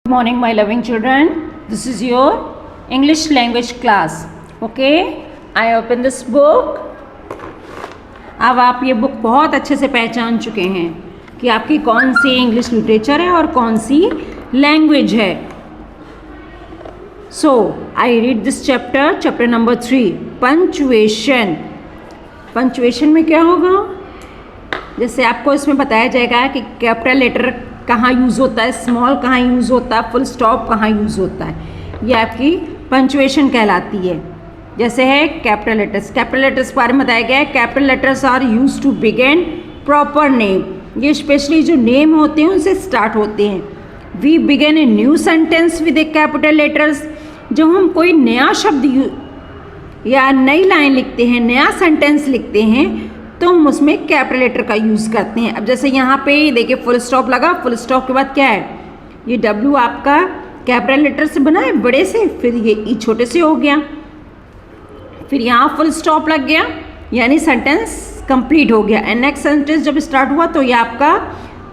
Good morning, my loving children. This is your English language class. Okay, I open this book. अब आप ये book बहुत अच्छे से पहचान चुके हैं कि आपकी कौन सी इंग्लिश लिटरेचर है और कौन सी लैंग्वेज है. So I read this chapter number 3, punctuation. Punctuation में क्या होगा? जैसे आपको इसमें बताया जाएगा कि कैपिटल लेटर कहाँ यूज़ होता है, स्मॉल कहाँ यूज़ होता है, फुल स्टॉप कहाँ यूज़ होता है. ये आपकी पंचुएशन कहलाती है. जैसे है कैपिटल लेटर्स. कैपिटल लेटर्स के बारे में बताया गया है. Capital letters are use to begin proper name. ये स्पेशली जो नेम होते हैं उनसे स्टार्ट होते हैं. We begin a new sentence with a capital letters. जब हम कोई नया शब्द या नई लाइन लिखते हैं, नया सेंटेंस लिखते हैं, तो हम उसमें कैपिटल लेटर का यूज़ करते हैं. अब जैसे यहाँ पे देखिए फुल स्टॉप लगा. फुल स्टॉप के बाद क्या है? ये डब्ल्यू आपका कैपिटल लेटर से बना है बड़े से, फिर ये ई छोटे से हो गया, फिर यहाँ फुल स्टॉप लग गया, यानी सेंटेंस कंप्लीट हो गया. एंड नेक्स्ट सेंटेंस जब स्टार्ट हुआ तो ये आपका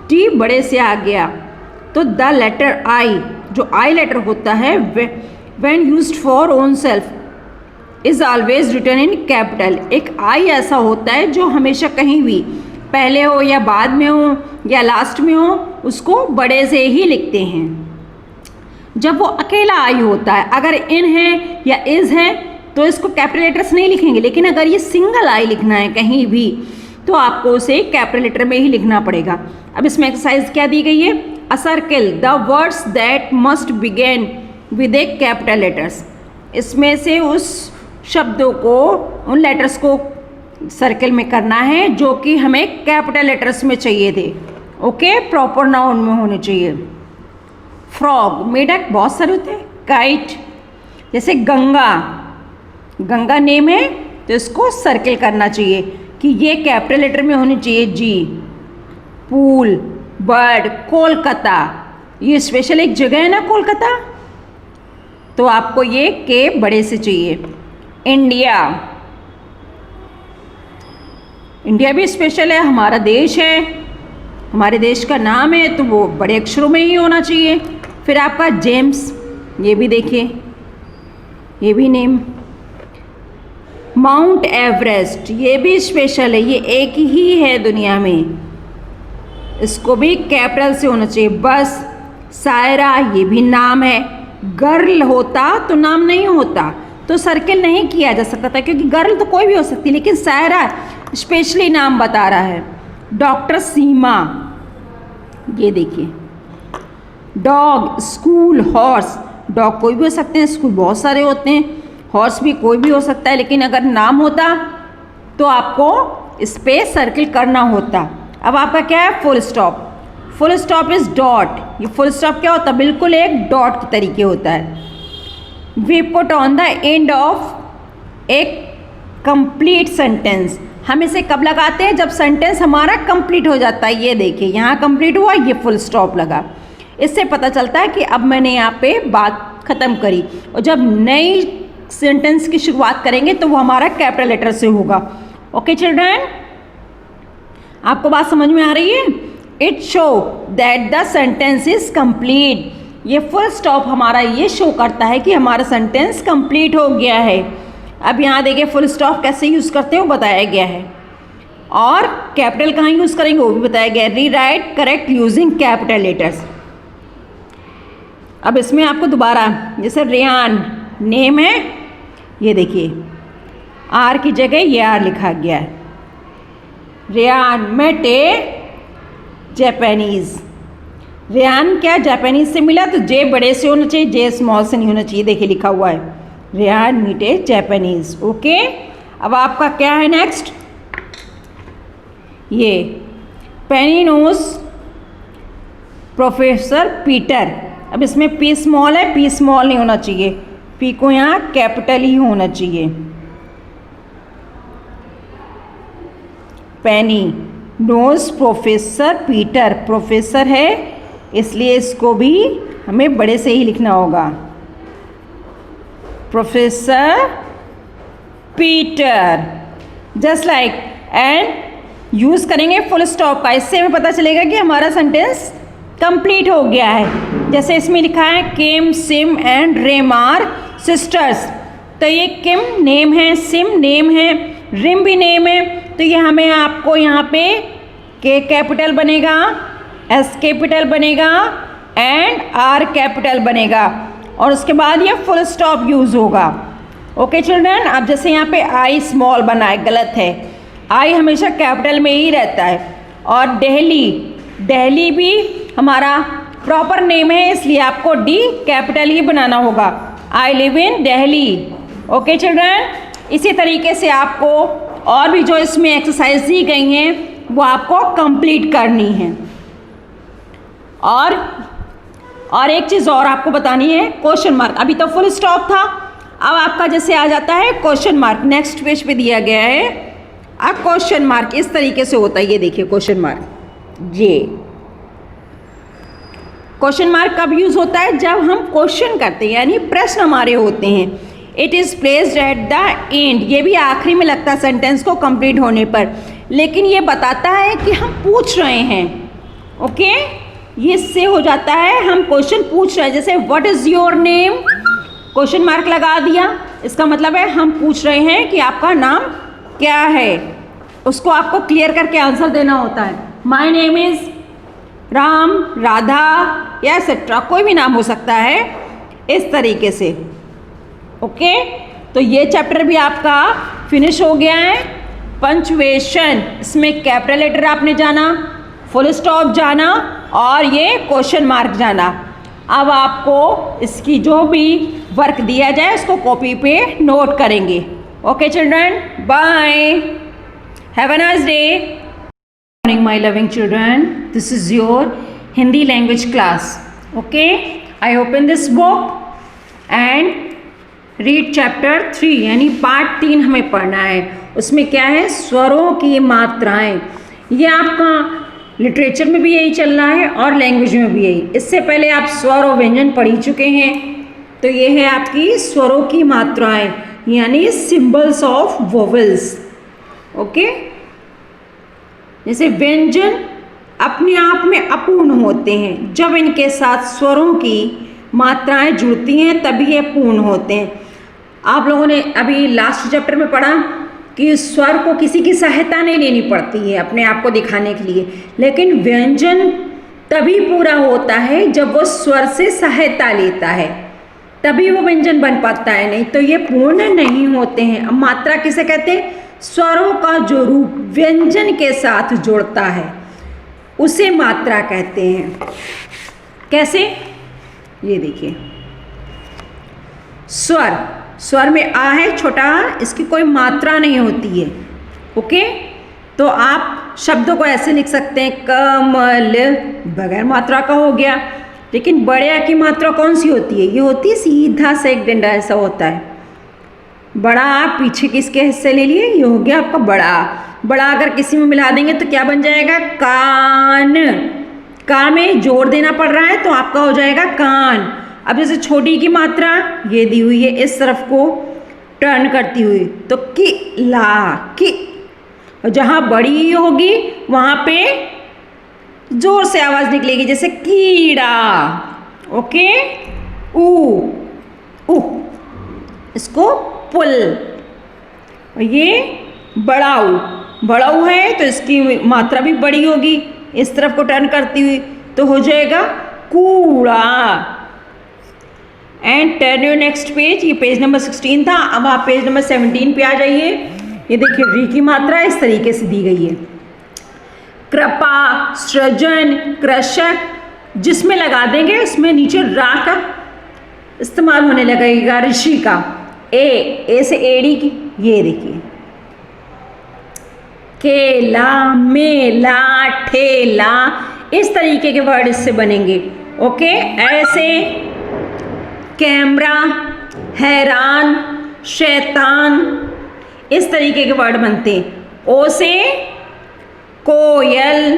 टी बड़े से आ गया. तो द लेटर आई, जो आई लेटर होता है, when used for own self is always written in capital. एक आई ऐसा होता है जो हमेशा कहीं भी पहले हो या बाद में हो या लास्ट में हो, उसको बड़े से ही लिखते हैं जब वो अकेला आई होता है. अगर इन है या इज़ है तो इसको कैपिटल लेटर्स नहीं लिखेंगे, लेकिन अगर ये सिंगल आई लिखना है कहीं भी तो आपको उसे कैपिटल लेटर में ही लिखना पड़ेगा. अब इसमें एक्सरसाइज क्या दी गई है? अ circle the words that must begin with a capital letters. इसमें से उस शब्दों को, उन लेटर्स को सर्कल में करना है जो कि हमें कैपिटल लेटर्स में चाहिए थे. ओके, प्रॉपर नाउन में होने चाहिए. फ्रॉग, मेढक बहुत सारे होते हैं. काइट, जैसे गंगा, गंगा नेम है तो इसको सर्कल करना चाहिए कि ये कैपिटल लेटर में होनी चाहिए. जी. पूल, बर्ड, कोलकाता, ये स्पेशल एक जगह है ना कोलकाता, तो आपको ये के बड़े से चाहिए. इंडिया, इंडिया भी स्पेशल है, हमारा देश है, हमारे देश का नाम है, तो वो बड़े अक्षरों में ही होना चाहिए. फिर आपका जेम्स, ये भी देखिए, ये भी नेम. माउंट एवरेस्ट, ये भी स्पेशल है, ये एक ही है दुनिया में, इसको भी कैपिटल से होना चाहिए. बस. सायरा, ये भी नाम है. गर्ल होता तो नाम नहीं होता, तो सर्किल नहीं किया जा सकता था, क्योंकि गर्ल तो कोई भी हो सकती है, लेकिन सायरा स्पेशली नाम बता रहा है. डॉक्टर सीमा, ये देखिए. डॉग, स्कूल, हॉर्स, डॉग कोई भी हो सकते हैं, स्कूल बहुत सारे होते हैं, हॉर्स भी कोई भी हो सकता है, लेकिन अगर नाम होता तो आपको इस पे सर्किल करना होता. अब आपका क्या है? Full stop. Full stop is dot. ये फुल स्टॉप क्या होता है? बिल्कुल एक डॉट के तरीके होता है. We put on the end of a complete sentence. हम इसे कब लगाते हैं? जब सेंटेंस हमारा कंप्लीट हो जाता है. ये देखिए यहाँ कंप्लीट हुआ, ये फुल स्टॉप लगा. इससे पता चलता है कि अब मैंने यहाँ पे बात ख़त्म करी, और जब नई सेंटेंस की शुरुआत करेंगे तो वो हमारा कैपिटल लेटर से होगा. ओके चिल्ड्रन, आपको बात समझ में आ रही है? It show that the sentence is complete. ये फुल स्टॉप हमारा ये शो करता है कि हमारा सेंटेंस कंप्लीट हो गया है. अब यहाँ देखिए फुल स्टॉप कैसे यूज़ करते हो बताया गया है, और कैपिटल कहाँ यूज़ करेंगे वो भी बताया गया है. री right correct using capital letters. अब इसमें आपको दोबारा, जैसे रेयान नेम है, ये देखिए आर की जगह ये आर लिखा गया है. रेयान मेट ए जापानीज़. रेयान क्या जापानीज से मिला, तो जे बड़े से होना चाहिए, जे स्मॉल से नहीं होना चाहिए. देखिए लिखा हुआ है रेयान मीट ए जापानीज. ओके, अब आपका क्या है नेक्स्ट? ये पेनी नोज प्रोफेसर पीटर. अब इसमें पी स्मॉल है, पी स्मॉल नहीं होना चाहिए, पी को यहाँ कैपिटल ही होना चाहिए. पेनी नोज प्रोफेसर पीटर, प्रोफेसर है इसलिए इसको भी हमें बड़े से ही लिखना होगा. Professor Peter, just like. And use करेंगे फुल स्टॉप का. इससे हमें पता चलेगा कि हमारा सेंटेंस कंप्लीट हो गया है. जैसे इसमें लिखा है Kim, Sim and Rem are sisters, तो ये किम नेम है, सिम नेम है, रिम भी नेम है, तो ये हमें आपको यहाँ पे के कैपिटल बनेगा, एस कैपिटल बनेगा एंड आर कैपिटल बनेगा, और उसके बाद ये फुल स्टॉप यूज़ होगा। ओके चिल्ड्रन, अब जैसे यहाँ पे आई स्मॉल बना है, गलत है, आई हमेशा कैपिटल में ही रहता है। और दिल्ली, दिल्ली भी हमारा प्रॉपर नेम है, इसलिए आपको डी कैपिटल ही बनाना होगा। I live in Delhi. Okay children, इसी तरीके से आपको और भी जो इसमें एक्सरसाइज दी गई हैं वो आपको कंप्लीट करनी है। और एक चीज़ और आपको बतानी है, क्वेश्चन मार्क। अभी तो फुल स्टॉप था, अब आपका जैसे आ जाता है क्वेश्चन मार्क, नेक्स्ट पेज पे दिया गया है। अब क्वेश्चन मार्क इस तरीके से होता है, ये देखिए क्वेश्चन मार्क, ये क्वेश्चन मार्क कब यूज़ होता है? जब हम क्वेश्चन करते हैं, यानी प्रश्न हमारे होते हैं। It is placed at the end, ये भी आखिरी में लगता है सेंटेंस को कंप्लीट होने पर, लेकिन ये बताता है कि हम पूछ रहे हैं। ओके, ये इससे हो जाता है हम क्वेश्चन पूछ रहे हैं। जैसे what is your name, question mark लगा दिया, इसका मतलब है हम पूछ रहे हैं कि आपका नाम क्या है, उसको आपको क्लियर करके आंसर देना होता है। My name is Ram, Radha या एक्सेट्रा, कोई भी नाम हो सकता है, इस तरीके से। ओके, तो ये चैप्टर भी आपका फिनिश हो गया है। पंचुएशन, इसमें कैपिटल लेटर आपने जाना, फुल स्टॉप जाना और ये क्वेश्चन मार्क जाना। अब आपको इसकी जो भी वर्क दिया जाए उसको कॉपी पे नोट करेंगे। Okay children, bye, have a nice day. Morning my loving children, this is your Hindi language class. Okay, I open this book and read chapter 3, यानी पार्ट 3 हमें पढ़ना है। उसमें क्या है? स्वरों की मात्राएं। ये आपका लिटरेचर में भी यही चल रहा है और लैंग्वेज में भी यही। इससे पहले आप स्वर और व्यंजन पढ़ ही चुके हैं, तो ये है आपकी स्वरों की मात्राएं, यानी सिंबल्स ऑफ वोवेल्स। ओके, जैसे व्यंजन अपने आप में अपूर्ण होते हैं, जब इनके साथ स्वरों की मात्राएं जुड़ती हैं तभी ये पूर्ण होते हैं। आप लोगों ने अभी लास्ट चैप्टर में पढ़ा कि स्वर को किसी की सहायता नहीं लेनी पड़ती है अपने आप को दिखाने के लिए, लेकिन व्यंजन तभी पूरा होता है जब वो स्वर से सहायता लेता है, तभी वो व्यंजन बन पाता है, नहीं तो ये पूर्ण नहीं होते हैं। अब मात्रा किसे कहते हैं? स्वरों का जो रूप व्यंजन के साथ जुड़ता है उसे मात्रा कहते हैं। कैसे? ये देखिए, स्वर, स्वर में आ है छोटा आ, इसकी कोई मात्रा नहीं होती है। ओके, तो आप शब्दों को ऐसे लिख सकते हैं, कमल बगैर मात्रा का हो गया, लेकिन बड़े आ की मात्रा कौन सी होती है? ये होती है सीधा सा एक डंडा ऐसा होता है। बड़ा आ पीछे किसके हिस्से ले लिए? ये हो गया आपका बड़ा आ। बड़ा अगर किसी में मिला देंगे तो क्या बन जाएगा? कान। का में जोर देना पड़ रहा है तो आपका हो जाएगा कान। अब जैसे छोटी की मात्रा ये दी हुई है, इस तरफ को टर्न करती हुई, तो कि ला कि, जहाँ बड़ी होगी वहाँ पे जोर से आवाज़ निकलेगी, जैसे कीड़ा। ओके, ऊ ऊ, इसको पुल। ये बड़ा ऊ, बड़ा ऊ है तो इसकी मात्रा भी बड़ी होगी, इस तरफ को टर्न करती हुई, तो हो जाएगा कूड़ा। And turn your next page, ये पेज नंबर 16 था, अब आप पेज नंबर 17 पे आ जाइए। ये देखिए री की मात्रा इस तरीके से दी गई है। कृपा, सृजन, कृषक, जिसमें लगा देंगे उसमें नीचे रा का इस्तेमाल होने लगेगा, ऋषि का। ए से एड़ी की, ये देखिए केला, मेला, ठेला, इस तरीके के वर्ड इससे बनेंगे। ओके, ऐसे कैमरा, हैरान, शैतान, इस तरीके के वर्ड बनते हैं। ओ से कोयल,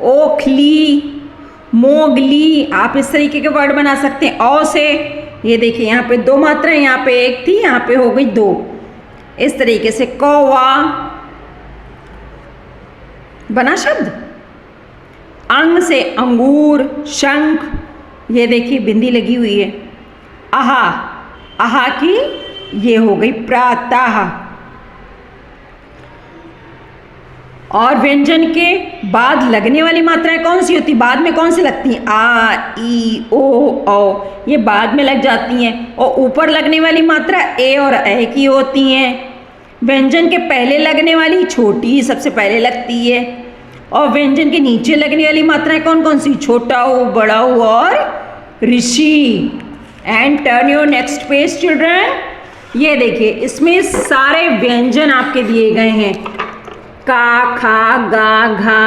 ओखली, मोगली, आप इस तरीके के वर्ड बना सकते हैं। औ से, ये देखिए यहाँ पे दो मात्राएं, यहाँ पे एक थी, यहाँ पे हो गई दो, इस तरीके से कौवा बना शब्द। अंग से अंगूर, शंख, ये देखिए बिंदी लगी हुई है। आहा, आहा की ये हो गई प्रातः। और व्यंजन के बाद लगने वाली मात्राएं कौन सी होती, बाद में कौन सी लगती हैं? आ, ई, ओ, औ, ये बाद में लग जाती हैं। और ऊपर लगने वाली मात्रा ए और ए की होती हैं। व्यंजन के पहले लगने वाली छोटी सबसे पहले लगती है। और व्यंजन के नीचे लगने वाली मात्राएं कौन कौन सी? छोटा हो, बड़ा हो और Rishi. And turn your next page children. ये देखिए इसमें सारे व्यंजन आपके दिए गए हैं। का, खा, गा, घा,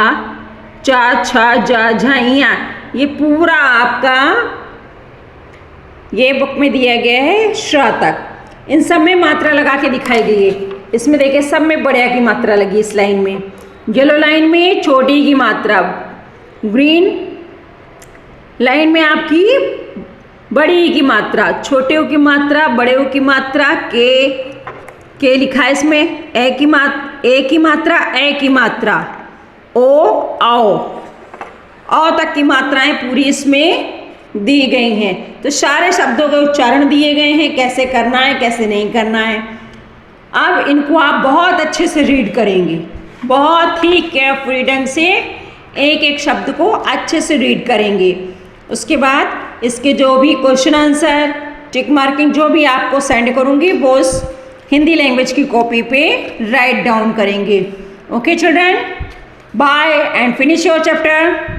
चा, छा, जा, झैया, ये पूरा आपका ये बुक में दिया गया है श्र तक। इन सब में मात्रा लगा के दिखाई गई है। इसमें देखिए सब में बढ़िया की मात्रा लगी। इस लाइन में, येलो लाइन में छोटी की मात्रा, ग्रीन लाइन में आपकी बड़ी की मात्रा, छोटे की मात्रा, बड़े की मात्रा, के लिखा है इसमें। ए की मात्रा, ए की मात्रा, ओ, औ तक की मात्राएं पूरी इसमें दी गई हैं। तो सारे शब्दों के उच्चारण दिए गए हैं, कैसे करना है कैसे नहीं करना है। अब इनको आप बहुत अच्छे से रीड करेंगे, बहुत ही केयरफुली ढंग से एक एक शब्द को अच्छे से रीड करेंगे। उसके बाद इसके जो भी क्वेश्चन आंसर, टिक मार्किंग जो भी आपको सेंड करूँगी वो हिंदी लैंग्वेज की कॉपी पे राइट डाउन करेंगे। Okay children, bye and finish your chapter.